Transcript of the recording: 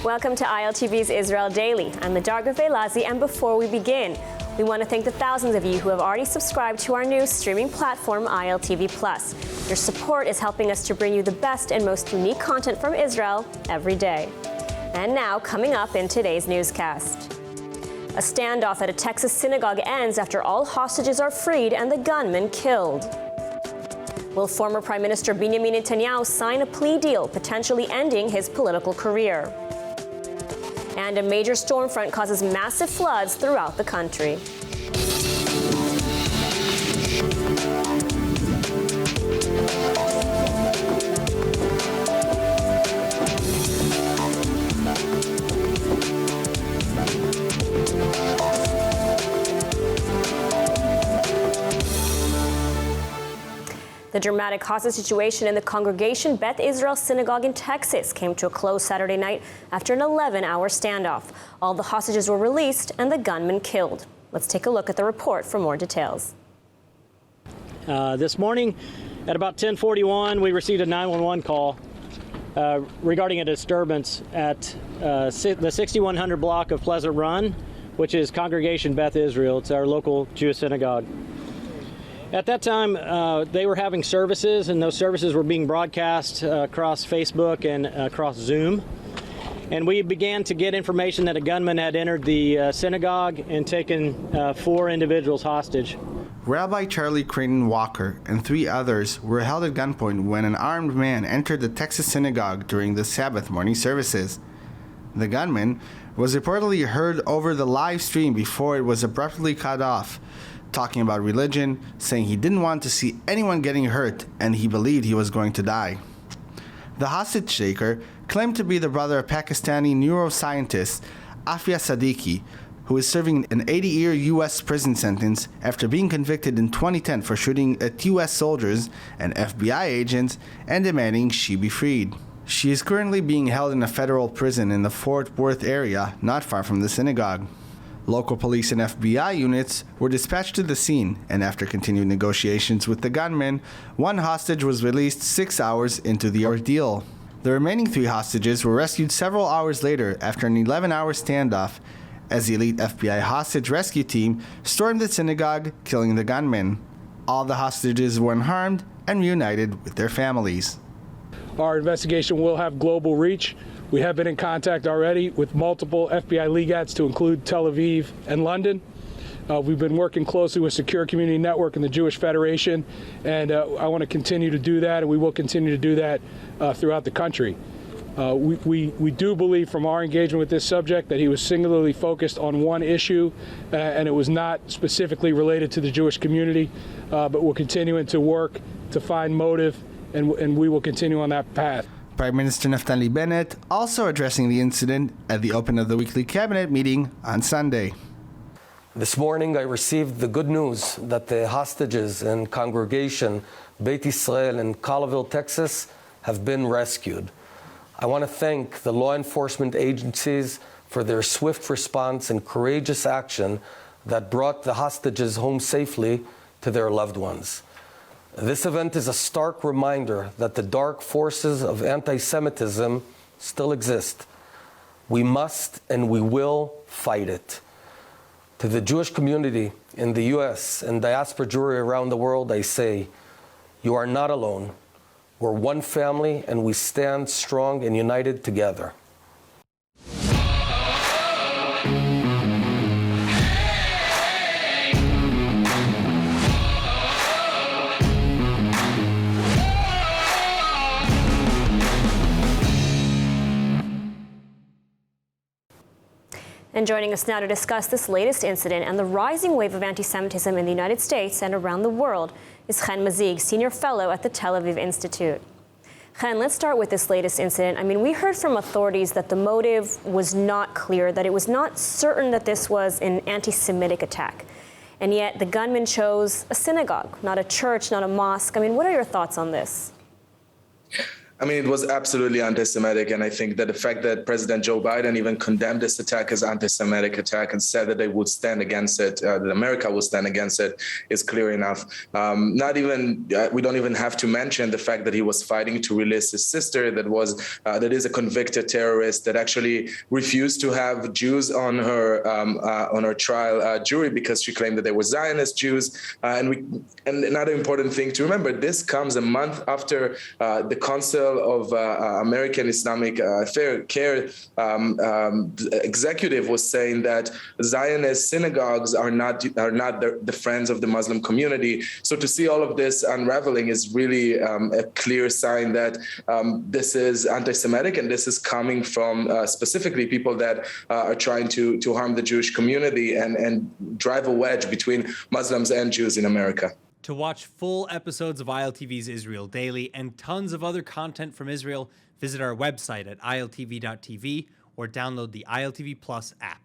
Welcome to ILTV's Israel Daily. I'm Medarga Velazi, and before we begin, we want to thank the thousands of you who have already subscribed to our new streaming platform, ILTV+. Your support is helping us to bring you the best and most unique content from Israel every day. And now, coming up in today's newscast. A standoff at a Texas synagogue ends after all hostages are freed and the gunman killed. Will former Prime Minister Binyamin Netanyahu sign a plea deal, potentially ending his political career? And a major stormfront causes massive floods throughout the country. The dramatic hostage situation in the Congregation Beth Israel Synagogue in Texas came to a close Saturday night after an 11-hour standoff. All the hostages were released and the gunman killed. Let's take a look at the report for more details. This morning at about 10:41, we received a 911 call regarding a disturbance at the 6100 block of Pleasant Run, which is Congregation Beth Israel. It's our local Jewish synagogue. At that time, they were having services, and those services were being broadcast across Facebook and across Zoom. And we began to get information that a gunman had entered the synagogue and taken 4 individuals hostage. Rabbi Charlie Creighton Walker and 3 others were held at gunpoint when an armed man entered the Texas synagogue during the Sabbath morning services. The gunman was reportedly heard over the live stream before it was abruptly cut off, talking about religion, saying he didn't want to see anyone getting hurt and he believed he was going to die. The hostage taker claimed to be the brother of Pakistani neuroscientist Afia Siddiqui, who is serving an 80-year U.S. prison sentence after being convicted in 2010 for shooting at U.S. soldiers and FBI agents and demanding she be freed. She is currently being held in a federal prison in the Fort Worth area, not far from the synagogue. Local police and FBI units were dispatched to the scene, and after continued negotiations with the gunman, 1 hostage was released 6 hours into the ordeal. The remaining 3 hostages were rescued several hours later after an 11-hour standoff, as the elite FBI hostage rescue team stormed the synagogue, killing the gunman. All the hostages were unharmed and reunited with their families. Our investigation will have global reach. We have been in contact already with multiple FBI legats to include Tel Aviv and London. We've been working closely with Secure Community Network and the Jewish Federation, and I want to continue to do that, and we will continue to do that throughout the country. We do believe from our engagement with this subject that he was singularly focused on one issue, and it was not specifically related to the Jewish community, but we're continuing to work to find motive, and we will continue on that path. Prime Minister Naftali Bennett also addressing the incident at the open of the weekly cabinet meeting on Sunday. This morning I received the good news that the hostages in Congregation Beit Israel in Colville, Texas have been rescued. I want to thank the law enforcement agencies for their swift response and courageous action that brought the hostages home safely to their loved ones. This event is a stark reminder that the dark forces of anti-Semitism still exist. We must and we will fight it. To the Jewish community in the U.S. and diaspora Jewry around the world, I say, you are not alone. We're one family and we stand strong and united together. And joining us now to discuss this latest incident and the rising wave of anti-Semitism in the United States and around the world is Chen Mazig, Senior Fellow at the Tel Aviv Institute. Chen, let's start with this latest incident. I mean, we heard from authorities that the motive was not clear, that it was not certain that this was an anti-Semitic attack. And yet the gunman chose a synagogue, not a church, not a mosque. I mean, what are your thoughts on this? I mean, it was absolutely anti-Semitic, and I think that the fact that President Joe Biden even condemned this attack as anti-Semitic attack and said that they would stand against it, that America will stand against it, is clear enough. We don't even have to mention the fact that he was fighting to release his sister, that is a convicted terrorist that actually refused to have Jews on her trial jury because she claimed that they were Zionist Jews. And another important thing to remember: this comes a month after the Council of American Islamic Care executive was saying that Zionist synagogues are not the friends of the Muslim community. So to see all of this unraveling is really a clear sign that this is anti-Semitic, and this is coming from specifically people that are trying to harm the Jewish community and drive a wedge between Muslims and Jews in America. To watch full episodes of ILTV's Israel Daily and tons of other content from Israel, visit our website at iltv.tv or download the ILTV Plus app.